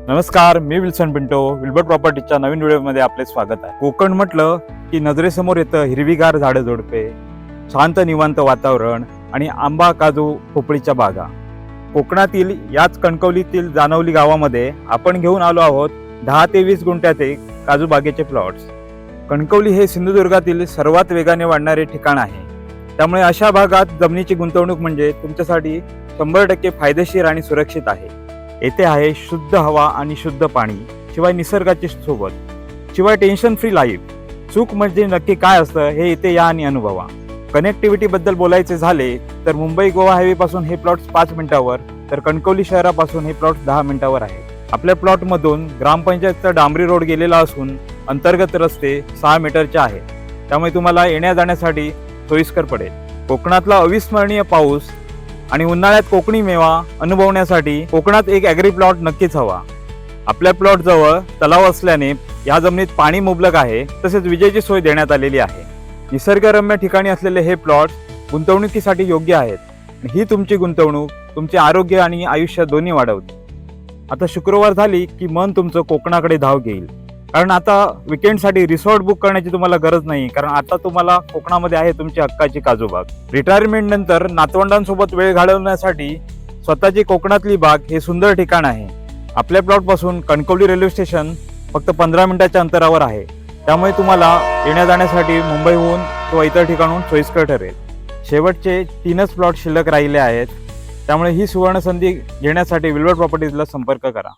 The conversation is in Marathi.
नमस्कार, मी विल्सन पिंटो. विल्बर्ट प्रॉपर्टीच्या नवीन व्हिडिओमध्ये आपले स्वागत आहे. कोकण म्हटलं की नजरेसमोर येतं हिरवीगार झाडं झुडपे, शांत निवांत वातावरण आणि आंबा काजू पोपळीच्या बागा. कोकणातील याच कणकवलीतील जानवली गावामध्ये आपण घेऊन आलो आहोत 10 ते 20 गुंठ्याचे काजू बागेचे प्लॉट्स. कणकवली हे सिंधुदुर्गातील सर्वात वेगाने वाढणारे ठिकाण आहे. त्यामुळे अशा भागात जमिनीची गुंतवणूक म्हणजे तुमच्यासाठी 100% फायदेशीर आणि सुरक्षित आहे. येथे आहे शुद्ध हवा आणि शुद्ध पाणी, शिवाय निसर्गाची सोबत, शिवाय टेन्शन फ्री लाईफ. सुख म्हणजे नक्की काय असतं हे इथे या आणि अनुभवा. कनेक्टिव्हिटी बद्दल बोलायचे झाले तर मुंबई गोवा हायवे पासून हे प्लॉट्स 5 मिनिटावर, तर कणकवली शहरापासून हे प्लॉट्स 10 मिनिटावर आहेत. आपल्या प्लॉटमधून ग्रामपंचायतचा डांबरी रोड गेलेला असून अंतर्गत रस्ते 6 मीटरचे आहेत. त्यामुळे तुम्हाला येण्या जाण्यासाठी सोयीस्कर पडेल. कोकणातला अविस्मरणीय पाऊस आणि उन्हाळ्यात कोकणी मेवा अनुभवण्यासाठी कोकणात एक ॲग्री प्लॉट नक्कीच हवा. आपल्या प्लॉट जवळ तलाव असल्याने या जमिनीत पाणी मुबलक आहे, तसेच विजेची सोय देण्यात आलेली आहे. निसर्गरम्य ठिकाणी असलेले हे प्लॉट गुंतवणुकीसाठी योग्य आहेत. ही तुमची गुंतवणूक तुमचे आरोग्य आणि आयुष्य दोन्ही वाढवते. आता शुक्रवार झाली की मन तुमचं कोकणाकडे धाव घेईल, कारण आता विकेंडसाठी रिसॉर्ट बुक करण्याची तुम्हाला गरज नाही, कारण आता तुम्हाला कोकणामध्ये आहे तुमची हक्काची काजू बाग. रिटायरमेंट नंतर नातवंडांसोबत वेळ घालवण्यासाठी स्वतःची कोकणातली बाग हे सुंदर ठिकाण आहे. आपल्या प्लॉटपासून कणकवली रेल्वे स्टेशन फक्त 15 मिनिटाच्या अंतरावर आहे. त्यामुळे तुम्हाला येण्या जाण्यासाठी मुंबईहून किंवा इतर ठिकाणून सोयीस्कर ठरेल. शेवटचे 3च प्लॉट शिल्लक राहिले आहेत. त्यामुळे ही सुवर्ण संधी घेण्यासाठी विल्बर्ट प्रॉपर्टीजला संपर्क करा.